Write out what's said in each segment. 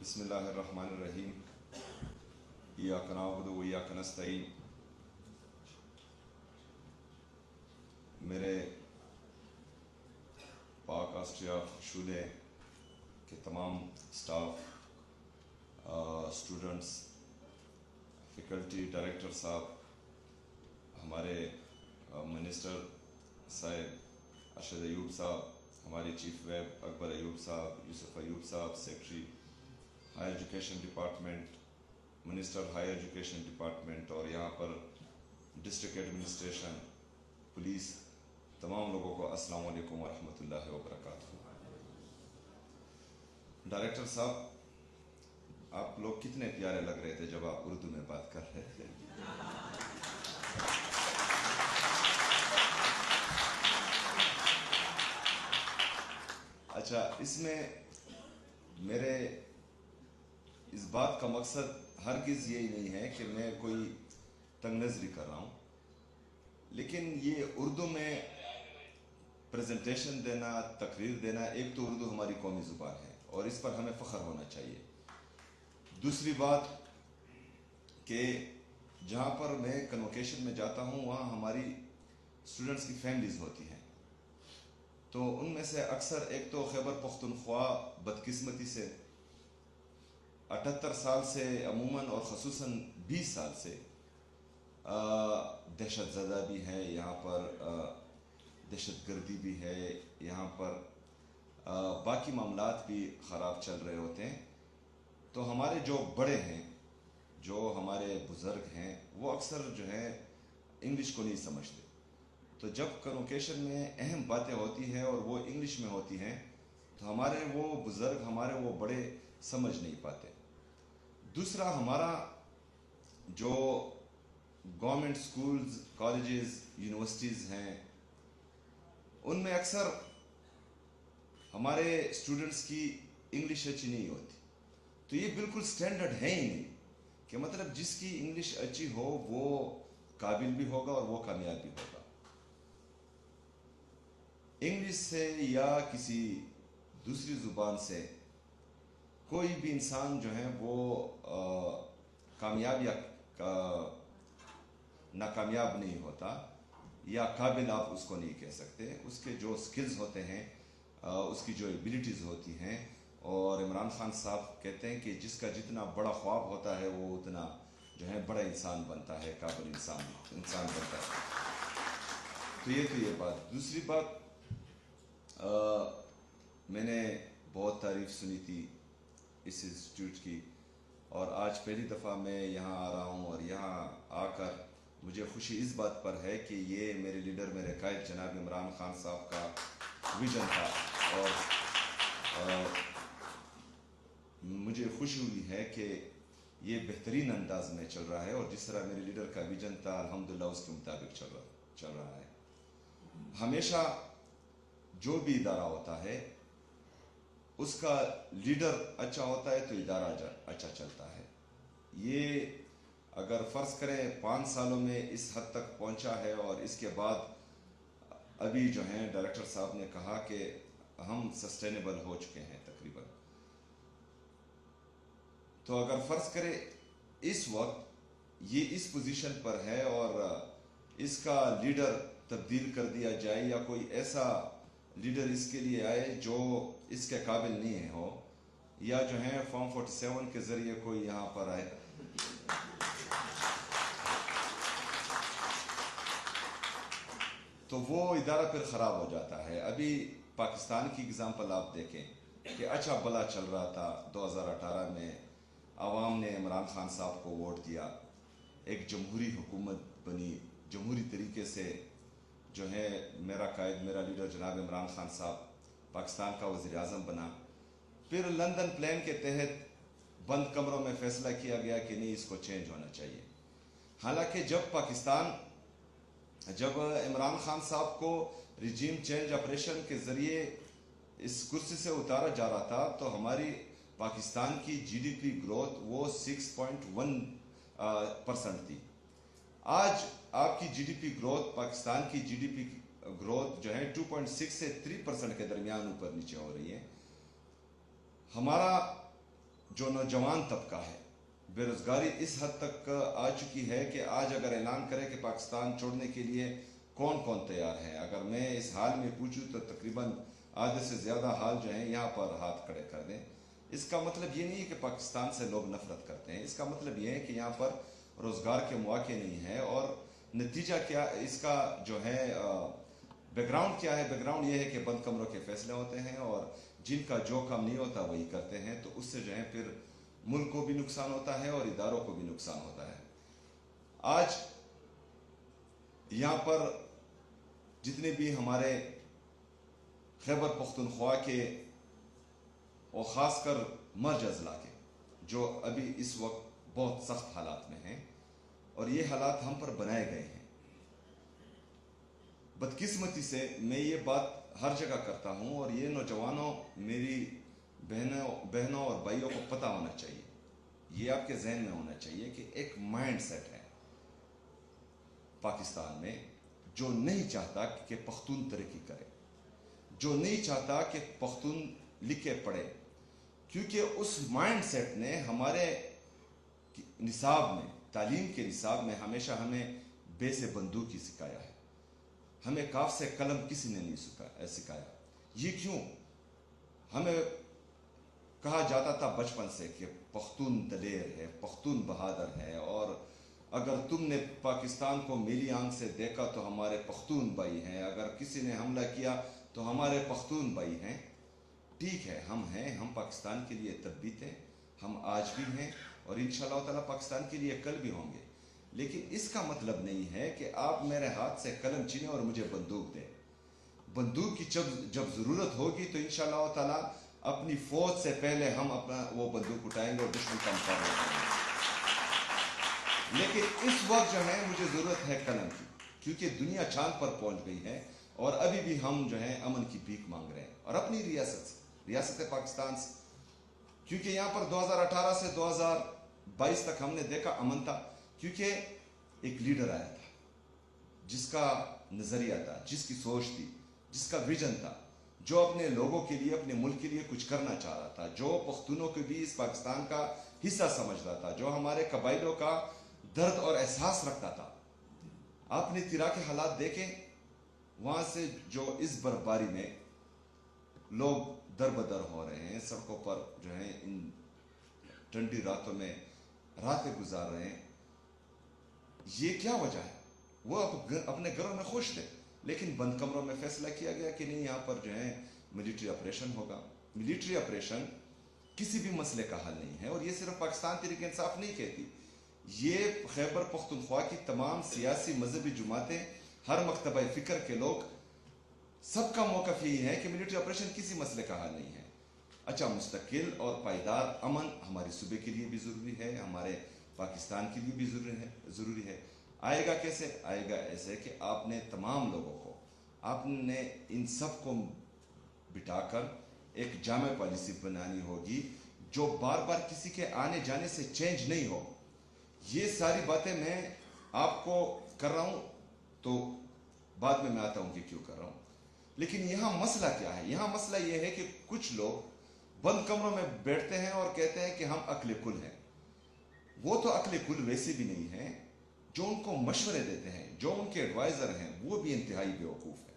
بسم اللہ الرحمن الرحیم ایاک نعبد و ایاک نستعین. میرے پاک آسٹریا شعبے کے تمام سٹاف، اسٹوڈنٹس، فیکلٹی، ڈائریکٹر صاحب، ہمارے منسٹر صاحب ارشد ایوب صاحب، ہمارے چیف ویب اکبر ایوب صاحب، یوسف ایوب صاحب، secretary higher education department, minister higher education department, اور یہاں پر ڈسٹرکٹ ایڈمنسٹریشن، پولیس، تمام لوگوں کو السلام علیکم ورحمۃ اللہ وبرکاتہ. ڈائریکٹر صاحب، آپ لوگ کتنے پیارے لگ رہے تھے جب آپ اردو میں بات کر رہے تھے. اچھا، اس میں میرے اس بات کا مقصد ہرگز یہی نہیں ہے کہ میں کوئی تنگ نظری کر رہا ہوں، لیکن یہ اردو میں پریزنٹیشن دینا، تقریر دینا، ایک تو اردو ہماری قومی زبان ہے اور اس پر ہمیں فخر ہونا چاہیے. دوسری بات کہ جہاں پر میں کنوکیشن میں جاتا ہوں وہاں ہماری اسٹوڈنٹس کی فیملیز ہوتی ہیں، تو ان میں سے اکثر ایک تو خیبر پختونخوا بدقسمتی سے 78 سال سے عموماً اور خصوصاً 20 سال سے دہشت زدہ بھی ہے، یہاں پر دہشت گردی بھی ہے، یہاں پر باقی معاملات بھی خراب چل رہے ہوتے ہیں. تو ہمارے جو بڑے ہیں، جو ہمارے بزرگ ہیں، وہ اکثر جو ہے انگلش کو نہیں سمجھتے. تو جب کنوکیشن میں اہم باتیں ہوتی ہیں اور وہ انگلش میں ہوتی ہیں تو ہمارے وہ بزرگ، ہمارے وہ بڑے سمجھ نہیں پاتے. دوسرا، ہمارا جو گورنمنٹ سکولز، کالجز، یونیورسٹیز ہیں، ان میں اکثر ہمارے اسٹوڈنٹس کی انگلش اچھی نہیں ہوتی. تو یہ بالکل سٹینڈرڈ ہے ہی نہیں کہ مطلب جس کی انگلش اچھی ہو وہ قابل بھی ہوگا اور وہ کامیاب بھی ہوگا. انگلش سے یا کسی دوسری زبان سے کوئی بھی انسان جو ہے وہ کامیاب یا ناکامیاب نہیں ہوتا، یا قابل آپ اس کو نہیں کہہ سکتے. اس کے جو سکلز ہوتے ہیں، اس کی جو ایبیلٹیز ہوتی ہیں، اور عمران خان صاحب کہتے ہیں کہ جس کا جتنا بڑا خواب ہوتا ہے وہ اتنا جو ہے بڑا انسان بنتا ہے، قابل انسان بنتا ہے. تو یہ بات. دوسری بات، میں نے بہت تعریف سنی تھی اس انسٹیٹیوٹ کی، اور آج پہلی دفعہ میں یہاں آ رہا ہوں، اور یہاں آ کر مجھے خوشی اس بات پر ہے کہ یہ میرے لیڈر، میرے قائد جناب عمران خان صاحب کا ویژن تھا، اور مجھے خوشی ہوئی ہے کہ یہ بہترین انداز میں چل رہا ہے، اور جس طرح میرے لیڈر کا ویژن تھا الحمدللہ اس کے مطابق چل رہا ہے. ہمیشہ جو بھی ادارہ ہوتا ہے اس کا لیڈر اچھا ہوتا ہے تو ادارہ اچھا چلتا ہے. یہ اگر فرض کریں 5 سالوں میں اس حد تک پہنچا ہے، اور اس کے بعد ابھی جو ہیں ڈائریکٹر صاحب نے کہا کہ ہم سسٹینیبل ہو چکے ہیں تقریباً. تو اگر فرض کرے اس وقت یہ اس پوزیشن پر ہے اور اس کا لیڈر تبدیل کر دیا جائے، یا کوئی ایسا لیڈر اس کے لیے آئے جو اس کے قابل نہیں ہو، یا جو ہے فارم 47 کے ذریعے کوئی یہاں پر آئے، تو وہ ادارہ پھر خراب ہو جاتا ہے. ابھی پاکستان کی اگزامپل آپ دیکھیں کہ اچھا بلا چل رہا تھا. 2018 میں عوام نے عمران خان صاحب کو ووٹ دیا، ایک جمہوری حکومت بنی، جمہوری طریقے سے جو ہے میرا قائد، میرا لیڈر جناب عمران خان صاحب پاکستان کا وزیر اعظم بنا. پھر لندن پلان کے تحت بند کمروں میں فیصلہ کیا گیا کہ نہیں، اس کو چینج ہونا چاہیے. حالانکہ جب عمران خان صاحب کو ریجیم چینج آپریشن کے ذریعے اس کرسی سے اتارا جا رہا تھا تو ہماری پاکستان کی جی ڈی پی گروتھ وہ 6.1% تھی. آج آپ کی G D P growth, Pakistan کی جی ڈی پی گروتھ جو ہے 2.6 سے 3% کے درمیان اوپر نیچے ہو رہی ہے. ہمارا जो नौजवान तबका है, बेरोज़गारी इस हद तक आ चुकी है कि आज अगर ऐलान करें कि पाकिस्तान छोड़ने के लिए कौन कौन तैयार है, अगर मैं इस हाल में पूछूं तो तकरीबन आधे से ज़्यादा हाल जो हैं यहाँ पर हाथ खड़े कर दें। इसका मतलब ये नहीं है कि पाकिस्तान से लोग नफरत करते हैं, इसका मतलब ये है कि यहाँ पर रोज़गार के मौके नहीं है। और नतीजा क्या इसका जो है बैकग्राउंड क्या है? बैकग्राउंड ये है कि बंद कमरों के फैसले होते हैं और जिनका जो काम नहीं होता वही करते हैं, तो उससे जो है फिर मुल्क को भी नुकसान होता है और इदारों को भी नुकसान होता है। आज यहाँ पर जितने भी हमारे खैबर पख्तूनख्वा के और ख़ासकर मर्ज अज़ला के जो अभी इस वक्त बहुत सख्त हालात में हैं, और ये हालात हम पर बनाए गए हैं। बदकिस्मती से मैं ये बात हर जगह करता हूँ, और ये नौजवानों, मेरी बहनों और भाइयों को पता होना चाहिए, ये आपके जहन में होना चाहिए कि एक माइंड सेट है पाकिस्तान में जो नहीं चाहता कि पख्तून तरक्की करे, जो नहीं चाहता कि पख्तून लिखे पढ़े, क्योंकि उस माइंड सेट ने हमारे निसाब में, तालीम के निसाब में हमेशा हमें बे से बंदूक ही सिखाया है, हमें काफ से कलम किसी ने नहीं सिखाया। ये क्यों? हमें कहा जाता था बचपन से कि पख्तून दलेर है, पख्तून बहादुर है, और अगर तुमने पाकिस्तान को मेरी आंख से देखा तो हमारे पख्तून भाई हैं, अगर किसी ने हमला किया तो हमारे पख्तून भाई हैं। ठीक है, हम हैं, हम पाकिस्तान के लिए तब भी थे, हम आज भी हैं, और इंशाअल्लाह ताला पाकिस्तान के लिए कल भी होंगे। लेकिन इसका मतलब नहीं है कि आप मेरे हाथ से कलम छीनें और मुझे बंदूक दें। बंदूक की जब ज़रूरत होगी तो इंशाअल्लाह ताला अपनी फौज से पहले हम अपना वो बंदूक उठाएंगे और दुश्मन का मुकाबला करेंगे। लेकिन इस वक्त जो है मुझे ज़रूरत है कलम की, क्योंकि दुनिया चांद पर पहुंच गई है और अभी भी हम जो है अमन की भीख मांग रहे हैं, और अपनी रियासत पाकिस्तान से, क्योंकि यहाँ पर 2018 से 2022 तक हमने देखा अमन था, क्योंकि एक लीडर आया था जिसका नज़रिया था, जिसकी सोच थी, जिसका विजन था, जो अपने लोगों के लिए, अपने मुल्क के लिए कुछ करना चाह रहा था, जो पख्तूनों को भी इस पाकिस्तान का हिस्सा समझ रहा था, जो हमारे कबाइलों का दर्द और एहसास रखता था। आपने तिरा के हालात देखे, वहाँ से जो इस बर्फबारी में लोग दर-बदर हो रहे हैं, सड़कों पर जो है इन ठंडी रातों में रातें गुजार रहे हैं, ये क्या वजह है? वो अपने घरों में खुश थे, लेकिन बंद कमरों में फैसला किया गया कि नहीं, यहाँ पर जो है मिलिट्री ऑपरेशन होगा। मिलिट्री ऑपरेशन किसी भी मसले का हल नहीं है, और ये सिर्फ पाकिस्तान तहरीक इंसाफ नहीं कहती, ये खैबर पख्तूनख्वा की तमाम सियासी मजहबी जमातें, हर मकतबा फ़िक्र के लोग, सबका मौक़िफ़ यही है कि मिलिट्री ऑपरेशन किसी मसले का हल नहीं है। अच्छा, मुस्तकिल और पायदार अमन हमारे सूबे के लिए भी ज़रूरी है, हमारे पाकिस्तान के लिए भी ज़रूरी है। आएगा कैसे? आएगा ऐसे कि आपने तमाम लोगों को, आपने इन सब को बिठाकर एक जामे पॉलिसी बनानी होगी जो बार बार किसी के आने जाने से चेंज नहीं हो। ये सारी बातें मैं आपको कर रहा हूँ, तो बाद में मैं आता हूँ कि क्यों कर रहा हूँ। लेकिन यहाँ मसला क्या है? यहाँ मसला ये है कि कुछ लोग बंद कमरों में बैठते हैं और कहते हैं कि हम अक्ल कुल हैं। वो तो अक्ल कुल वैसे भी नहीं है, जो उनको मशवरे देते हैं, जो उनके एडवाइज़र हैं, वो भी इंतहाई बेवकूफ़ है,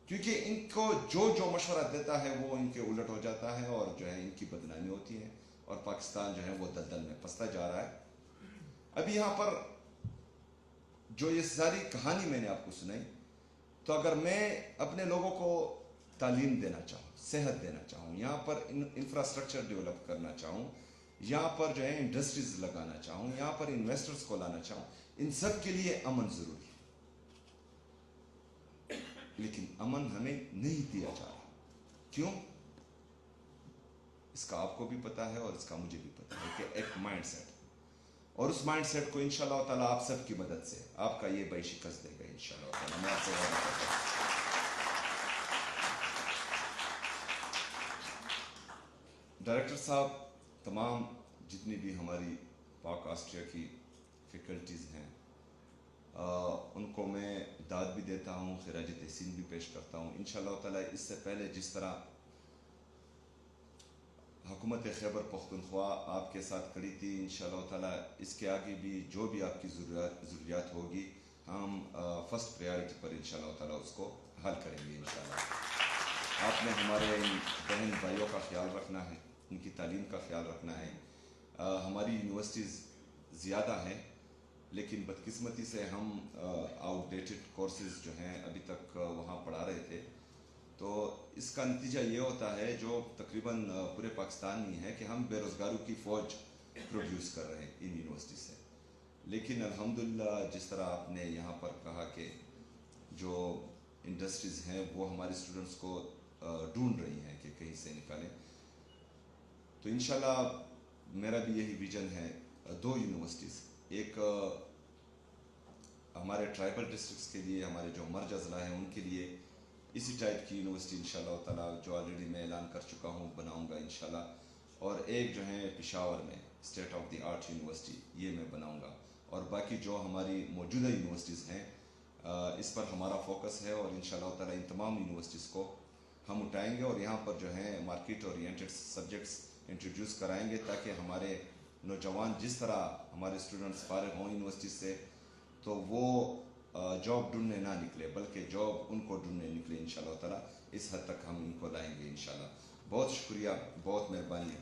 क्योंकि इनको जो मशवरा देता है वो इनके उलट हो जाता है, और जो है इनकी बदनामी होती है, और पाकिस्तान जो है वो दलदल में फंसता जा रहा है। अभी यहाँ पर जो ये सारी कहानी मैंने आपको सुनाई, तो अगर मैं अपने लोगों को तालीम देना चाहूँ, सेहत देना चाहूँ, यहाँ पर इंफ्रास्ट्रक्चर डेवलप करना चाहूँ, यहाँ पर जो है इंडस्ट्रीज लगाना चाहूँ, यहाँ पर इन्वेस्टर्स को लाना चाहूँ, इन सब के लिए अमन ज़रूरी है। लेकिन अमन हमें नहीं दिया जा रहा। क्यों? इसका आपको भी पता है और इसका मुझे भी पता है कि एक माइंड सेट, और उस माइंड सेट को इंशाअल्लाह ताला आप सबकी मदद से आपका ये भाई शिकस्त देगा इंशाअल्लाह ताला। मैं आपसे वादा करता हूं। डायरेक्टर साहब, तमाम जितनी भी हमारी पाक ऑस्ट्रिया की फैकल्टीज़ हैं, उनको मैं दाद भी देता हूँ, खिराज तहसीन भी पेश करता हूँ। इंशाअल्लाह ताला इससे पहले जिस तरह हुकूमत खैबर पख्तूनख्वा आपके साथ खड़ी थी। इंशाअल्लाह ताला इसके आगे भी जो भी आपकी ज़रूरियात होगी हम फर्स्ट प्रायोरिटी पर इंशाअल्लाह ताला उसको हल करेंगे इंशाअल्लाह। आपने हमारे इन बहन भाइयों का ख्याल रखना है, उनकी तालीम का ख्याल रखना है। हमारी यूनिवर्सिटीज़ ज़्यादा हैं लेकिन बदकिस्मती से हम आउटडेटेड कोर्सेज़ जो हैं अभी तक वहाँ पढ़ा रहे थे, तो इसका नतीजा ये होता है जो तकरीबन पूरे पाकिस्तान में है कि हम बेरोज़गारों की फ़ौज प्रोड्यूस कर रहे हैं इन यूनिवर्सिटी से। लेकिन अल्हम्दुलिल्लाह जिस तरह आपने यहाँ पर कहा कि जो इंडस्ट्रीज़ हैं वो हमारे स्टूडेंट्स को ढूंढ रही हैं कि कहीं से निकालें, तो इंशाल्लाह मेरा भी यही विज़न है। दो यूनिवर्सिटीज़, एक हमारे ट्राइबल डिस्ट्रिक्ट्स के लिए, हमारे जो मर्ज अज़ला हैं उनके लिए इसी टाइप की यूनिवर्सिटी इंशाल्लाह ताला जो ऑलरेडी मैं ऐलान कर चुका हूँ बनाऊँगा इंशाल्लाह। और एक जो है पेशावर में state of the art university, ये मैं बनाऊँगा। और बाकी जो हमारी मौजूदा यूनिवर्सिटीज़ हैं इस पर हमारा फोकस है और इंशाल्लाह ताला इन तमाम यूनिवर्सिटीज़ को हम उठाएँगे और यहाँ पर जो है मार्केट ओरिएंटेड सब्जेक्ट्स इंट्रोड्यूस कराएँगे ताकि हमारे नौजवान जिस तरह हमारे स्टूडेंट्स फारिग हों यूनिवर्सिटी से तो वो जॉब ढूंढने ना निकले बल्कि जॉब उनको ढूंढने निकले इंशाल्लाह ताला। इस हद तक हम इनको लाएंगे इंशाल्लाह। बहुत शुक्रिया, बहुत मेहरबानी।